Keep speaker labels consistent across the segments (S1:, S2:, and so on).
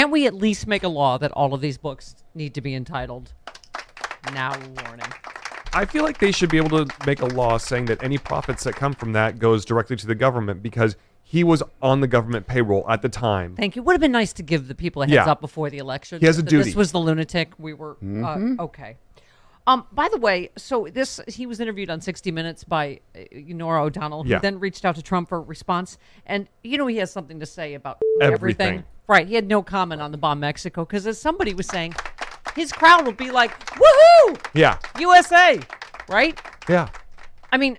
S1: Can't we at least make a law that all of these books need to be entitled Now Warning?
S2: I feel like they should be able to make a law saying that any profits that come from that goes directly to the government because he was on the government payroll at the time.
S1: Thank you. Would have been nice to give the people a heads up before the election.
S2: He has a duty.
S1: This was the lunatic. We were okay. By the way, so he was interviewed on 60 Minutes by Norah O'Donnell, who then reached out to Trump for a response. And, he has something to say about everything. Right. He had no comment on the bomb Mexico because, as somebody was saying, his crowd would be like, woohoo!
S2: Yeah.
S1: USA! Right?
S2: Yeah.
S1: I mean,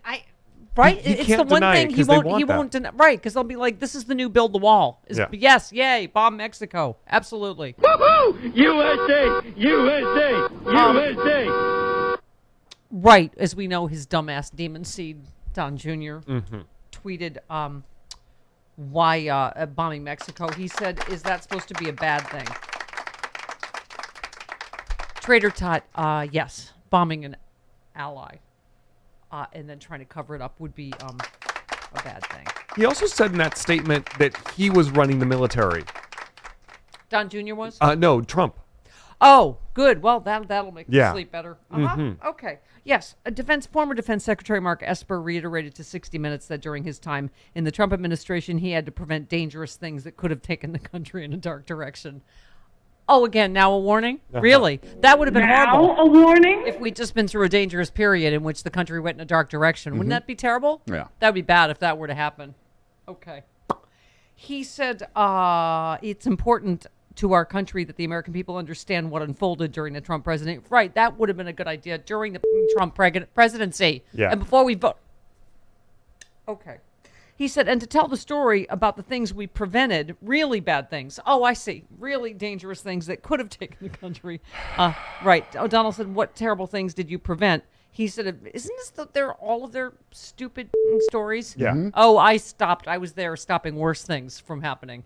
S1: right?
S2: He
S1: it's
S2: can't
S1: the one
S2: deny
S1: thing
S2: it
S1: he
S2: 'cause they
S1: won't.
S2: want
S1: He
S2: that.
S1: won't deny. Right? Because they'll be like, "This is the new build the wall." Yes, yay, bomb Mexico, absolutely.
S3: Woohoo! USA! USA! USA!
S1: Right, as we know, his dumbass demon seed Don Jr. Tweeted, "Why bombing Mexico?" He said, "Is that supposed to be a bad thing?" Trader Tot, yes, bombing an ally. And then trying to cover it up would be a bad thing.
S2: He also said in that statement that he was running the military.
S1: Don Jr. was?
S2: No, Trump.
S1: Oh, good. Well, that'll make me
S2: Yeah.
S1: sleep better. Okay. Yes. Former Defense Secretary Mark Esper reiterated to 60 Minutes that during his time in the Trump administration, he had to prevent dangerous things that could have taken the country in a dark direction. Oh, again, now a warning? Really? That would have been horrible.
S4: Now a warning?
S1: If we'd just been through a dangerous period in which the country went in a dark direction. Wouldn't that be terrible?
S5: Yeah.
S1: That would be bad if that were to happen. Okay. He said it's important to our country that the American people understand what unfolded during the Trump presidency. Right, that would have been a good idea during the Trump presidency.
S2: Yeah.
S1: And before we vote. Okay. He said, and to tell the story about the things we prevented, really bad things. Oh, I see. Really dangerous things that could have taken the country. Right. O'Donnell said, what terrible things did you prevent? He said, isn't this all of their stupid stories?
S2: Yeah.
S1: Oh, I stopped. I was there stopping worse things from happening.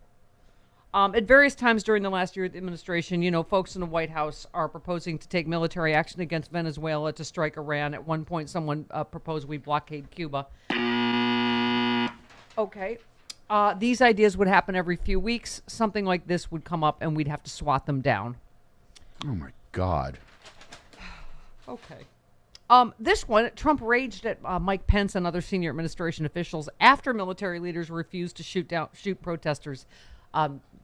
S1: At various times during the last year of the administration, folks in the White House are proposing to take military action against Venezuela to strike Iran. At one point, someone proposed we blockade Cuba. Okay. These ideas would happen every few weeks. Something like this would come up, and we'd have to swat them down.
S5: Oh, my God.
S1: Okay. This one, Trump raged at Mike Pence and other senior administration officials after military leaders refused to shoot protesters,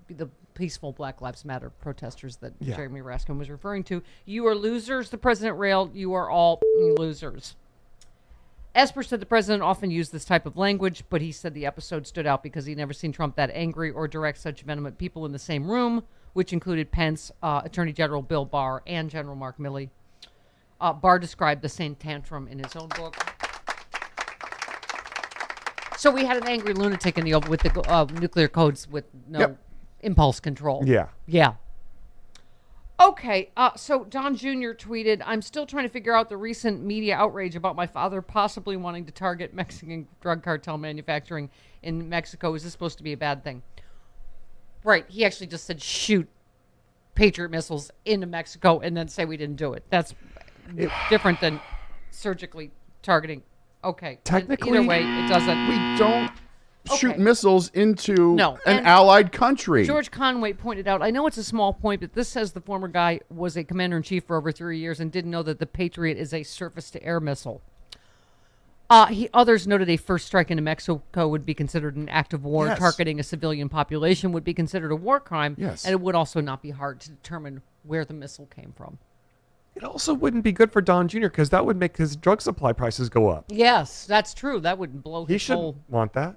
S1: the peaceful Black Lives Matter protesters that Jeremy Raskin was referring to. You are losers, the president railed. You are all losers. Esper said the president often used this type of language, but he said the episode stood out because he'd never seen Trump that angry or direct such venom at people in the same room, which included Pence, Attorney General Bill Barr, and General Mark Milley. Barr described the same tantrum in his own book. So we had an angry lunatic with the nuclear codes with no impulse control.
S2: Yeah.
S1: Yeah. Okay, so Don Jr. tweeted, I'm still trying to figure out the recent media outrage about my father possibly wanting to target Mexican drug cartel manufacturing in Mexico. Is this supposed to be a bad thing? Right, he actually just said shoot Patriot missiles into Mexico and then say we didn't do it. That's different than surgically targeting. Okay,
S5: Technically,
S1: either way, it doesn't.
S5: We don't shoot missiles into an
S1: and
S5: allied country.
S1: George Conway pointed out, I know it's a small point, but this says the former guy was a commander-in-chief for over 3 years and didn't know that the Patriot is a surface-to-air missile. Others noted a first strike into Mexico would be considered an act of war.
S5: Yes.
S1: Targeting a civilian population would be considered a war crime.
S5: Yes.
S1: And it would also not be hard to determine where the missile came from.
S2: It also wouldn't be good for Don Jr. because that would make his drug supply prices go up.
S1: Yes, that's true. That would blow
S2: He
S1: his
S2: should
S1: whole
S2: want that.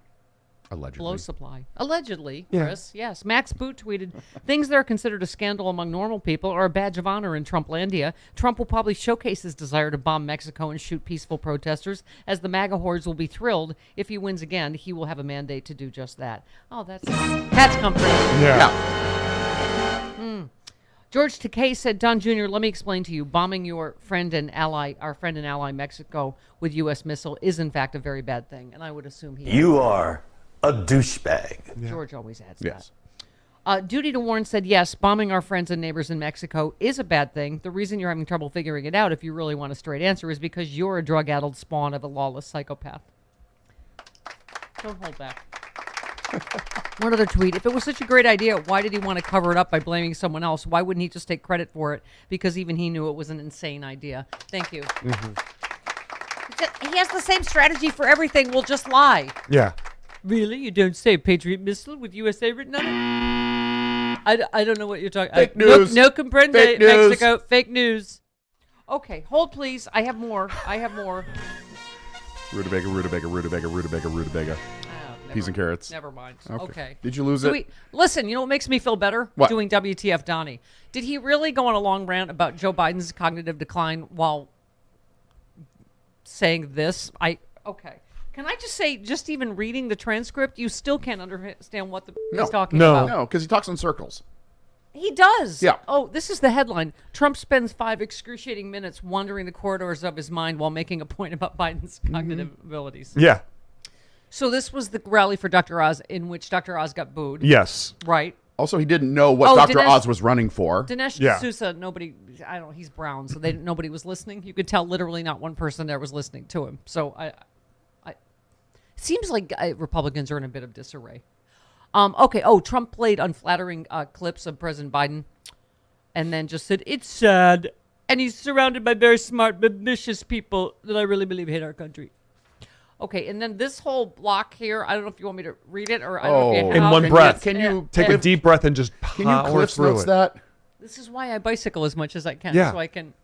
S5: Allegedly.
S1: blow supply. Allegedly,
S2: Yeah.
S1: Chris. Yes. Max Boot tweeted, things that are considered a scandal among normal people are a badge of honor in Trumplandia. Trump will probably showcase his desire to bomb Mexico and shoot peaceful protesters, as the MAGA hordes will be thrilled. If he wins again, he will have a mandate to do just that. Oh, that's comforting.
S2: Yeah.
S1: George Takei said, Don Jr., let me explain to you, bombing our friend and ally Mexico with U.S. missile is in fact a very bad thing. And I would assume he
S6: You are a douchebag.
S1: George always adds
S5: Yes.
S1: that. Duty to Warn said, yes, bombing our friends and neighbors in Mexico is a bad thing. The reason you're having trouble figuring it out, if you really want a straight answer, is because you're a drug-addled spawn of a lawless psychopath. Don't hold back. One other tweet. If it was such a great idea, why did he want to cover it up by blaming someone else? Why wouldn't he just take credit for it? Because even he knew it was an insane idea. Thank you. He has the same strategy for everything. We'll just lie.
S2: Yeah.
S1: Really? You don't say Patriot missile with USA written on it? I don't know what you're talking about.
S5: Fake news.
S1: No comprende,
S5: Fake news.
S1: Mexico. Fake news. Okay, hold please. I have more.
S5: Rutabaga. Peas and carrots.
S1: Never mind.
S5: Okay.
S1: Okay.
S5: Did you lose
S1: So
S5: it?
S1: listen, you know what makes me feel better?
S5: What?
S1: Doing WTF Donny. Did he really go on a long rant about Joe Biden's cognitive decline while saying this? Okay. Can I just say, just even reading the transcript, you still can't understand what he's talking about.
S5: No, because he talks in circles.
S1: He does.
S5: Yeah.
S1: Oh, this is the headline. Trump spends 5 excruciating minutes wandering the corridors of his mind while making a point about Biden's cognitive abilities.
S2: Yeah.
S1: So this was the rally for Dr. Oz in which Dr. Oz got booed.
S2: Yes.
S1: Right.
S5: Also, he didn't know what Dr. Oz was running for.
S1: Dinesh
S2: Yeah.
S1: D'Souza, he's brown, so nobody was listening. You could tell literally not one person there was listening to him. So it seems like Republicans are in a bit of disarray. Okay. Oh, Trump played unflattering clips of President Biden and then just said, it's sad. And he's surrounded by very smart, ambitious people that I really believe hate our country. Okay, and then this whole block here, I don't know if you want me to read it or I don't know if you
S2: In
S1: have
S2: one
S1: it.
S2: breath.
S5: Can you
S2: Take a deep breath and just
S5: Can you
S2: power
S5: Cliff's
S2: through
S5: Notes
S2: it.
S5: that?
S1: This is why I bicycle as much as I can,
S2: Yeah.
S1: so I can.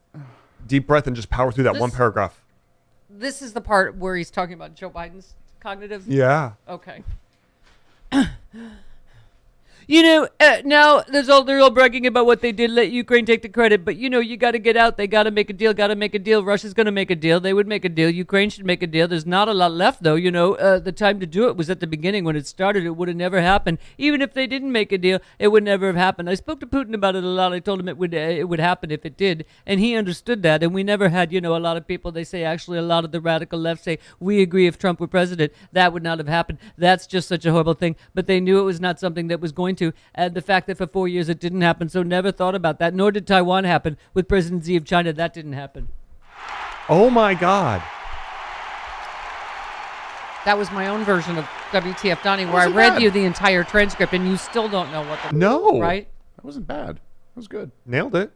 S2: Deep breath and just power through that one paragraph.
S1: This is the part where he's talking about Joe Biden's cognitive.
S2: Yeah.
S1: Okay. Now they're all bragging about what they did. Let Ukraine take the credit, but you got to get out. They got to make a deal. Got to make a deal. Russia's going to make a deal. They would make a deal. Ukraine should make a deal. There's not a lot left, though. The time to do it was at the beginning when it started. It would have never happened. Even if they didn't make a deal, it would never have happened. I spoke to Putin about it a lot. I told him it would happen if it did, and he understood that. And we never had, a lot of people. They say actually a lot of the radical left say we agree if Trump were president, that would not have happened. That's just such a horrible thing. But they knew it was not something that was going to. And the fact that for 4 years it didn't happen, so never thought about that. Nor did Taiwan happen with President Xi of China. That didn't happen.
S2: Oh my God.
S1: That was my own version of WTF Donny, where I read you the entire transcript, and you still don't know what the
S2: No.
S1: right?
S5: That wasn't bad. That was good.
S2: Nailed it.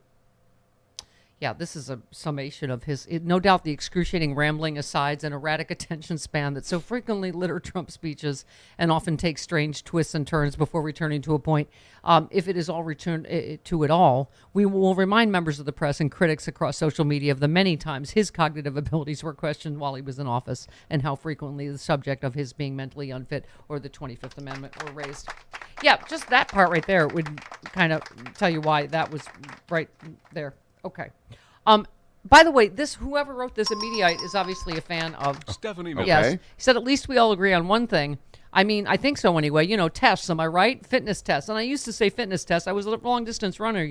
S1: Yeah, this is a summation of no doubt the excruciating rambling asides and erratic attention span that so frequently litter Trump speeches and often take strange twists and turns before returning to a point. If it is all returned to it all, we will remind members of the press and critics across social media of the many times his cognitive abilities were questioned while he was in office and how frequently the subject of his being mentally unfit or the 25th Amendment were raised. Yeah, just that part right there would kind of tell you why that was right there. Okay. By the way, whoever wrote this Immediate is obviously a fan of
S4: Stephanie.
S1: Yes.
S5: Okay.
S1: He said at least we all agree on one thing. I mean, I think so anyway. Tests, am I right? Fitness tests. And I used to say fitness tests. I was a long distance runner,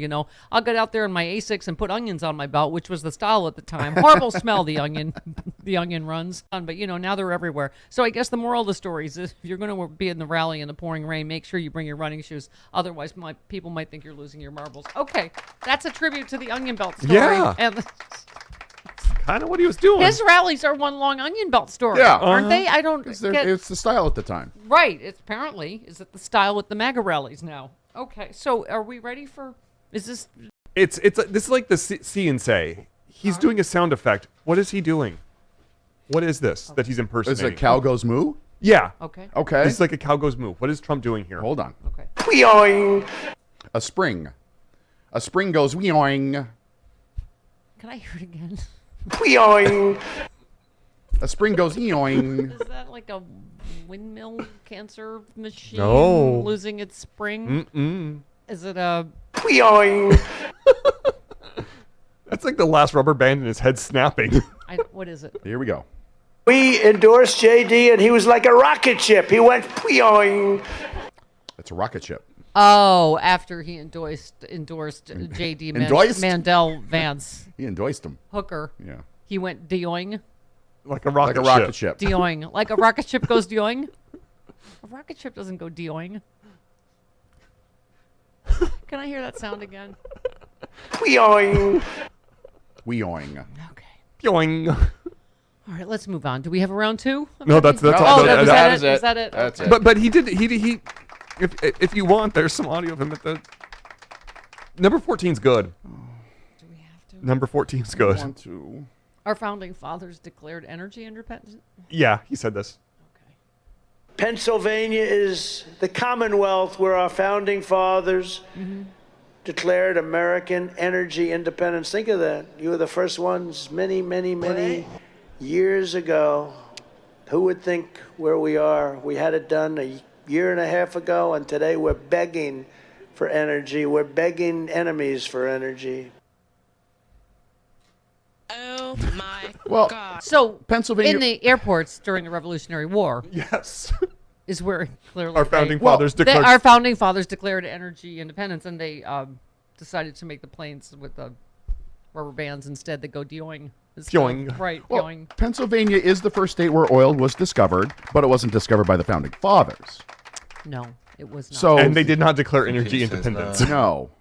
S1: I'll get out there in my Asics and put onions on my belt, which was the style at the time. Horrible smell, the onion runs. But, now they're everywhere. So I guess the moral of the story is if you're going to be in the rally in the pouring rain, make sure you bring your running shoes. Otherwise, people might think you're losing your marbles. Okay. That's a tribute to the onion belt story.
S2: Yeah.
S1: And
S2: Kind of what he was doing.
S1: his rallies are one long onion belt story.
S5: Yeah.
S1: Aren't they? I don't
S5: It's
S1: get...
S5: the style at the time.
S1: Right. It's apparently. Is it the style with the MAGA rallies now? Okay. So are we ready for... Is this...
S2: This is like the see and say. He's doing a sound effect. What is he doing? What is this that he's
S5: Is
S2: impersonating?
S5: it cow goes moo?
S2: Yeah.
S1: Okay.
S5: Okay.
S2: This is like a cow goes moo. What is Trump doing here?
S5: Hold on.
S1: Okay.
S5: A spring. A spring goes weoing.
S1: Can I hear it again?
S5: A spring goes eoing.
S1: Is that like a windmill cancer machine
S2: No.
S1: losing its spring?
S2: Mm-mm.
S1: Is it a...
S2: That's like the last rubber band in his head snapping.
S1: what is it?
S5: Here we go.
S7: We endorsed JD, and he was like a rocket ship. He went,
S5: It's a rocket ship.
S1: Oh, after he endorsed J.D.
S5: Endorsed?
S1: Mandel Vance
S5: He endorsed him.
S1: Hooker.
S5: Yeah.
S1: He went doing.
S2: Like a rocket
S5: Like a rocket ship.
S1: Doing. Like a rocket ship goes doing? A rocket ship doesn't go doing. Can I hear that sound again?
S5: Weoing.
S1: Okay.
S2: Yoing.
S1: All right, let's move on. Do we have a round 2?
S2: No, that's
S1: Oh,
S2: all.
S1: that was
S5: that
S1: it.
S5: is it.
S1: Was that it?
S5: That's
S1: Okay.
S5: it.
S2: But he did he if you want, there's some audio of him at the number 14's good.
S1: Do we have to?
S2: Number 14's good.
S5: Want to.
S1: Our founding fathers declared energy independence.
S2: Yeah, he said this.
S1: Okay.
S7: Pennsylvania is the Commonwealth where our founding fathers declared American energy independence. Think of that. You were the first ones many, many, many years ago. Who would think where we are? We had it done a year and a half ago, and today we're begging for energy. We're begging enemies for energy.
S4: Oh my
S5: Well,
S4: God.
S1: So,
S5: Pennsylvania-
S1: in the airports during the Revolutionary War
S2: Yes.
S1: is where clearly
S2: Our founding
S1: they-
S2: fathers declared
S1: our founding fathers declared energy independence, and they decided to make the planes with the rubber bands instead that go doing.
S2: Pyoing.
S1: Right,
S5: Well,
S1: pyoing.
S5: Pennsylvania is the first state where oil was discovered, but it wasn't discovered by the founding fathers.
S1: No, it was not.
S5: So
S2: And they did not declare energy
S6: says
S2: independence.
S6: that.
S5: no.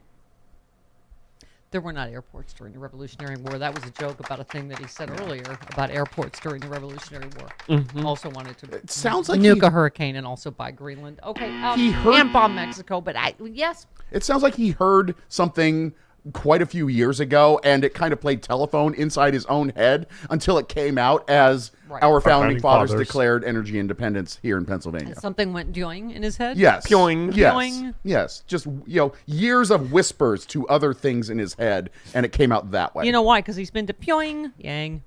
S1: There were not airports during the Revolutionary War. That was a joke about a thing that he said earlier about airports during the Revolutionary War. Also wanted to
S5: It sounds like
S1: nuke
S5: he,
S1: a hurricane and also buy Greenland. Okay,
S5: He heard-
S1: and bomb Mexico. But yes,
S5: it sounds like he heard something quite a few years ago, and it kind of played telephone inside his own head until it came out as
S1: Right.
S5: our founding
S2: founding
S5: fathers
S2: fathers.
S5: declared energy independence here in Pennsylvania.
S1: something went doing in his head.
S5: Yes.
S2: Pyoing.
S5: Yes.
S1: Pyoing.
S5: Yes. Just, years of whispers to other things in his head, and it came out that way.
S1: You know why? Because he's been to Pyongyang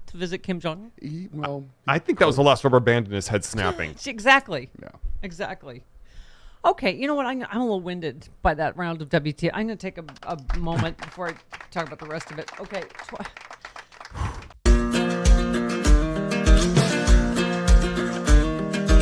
S1: to visit Kim Jong.
S5: Well,
S2: I think that was the last rubber band in his head snapping.
S1: Exactly.
S5: yeah.
S1: Exactly. Okay, you know what? I'm a little winded by that round of WTF. I'm going to take a moment before I talk about the rest of it. Okay,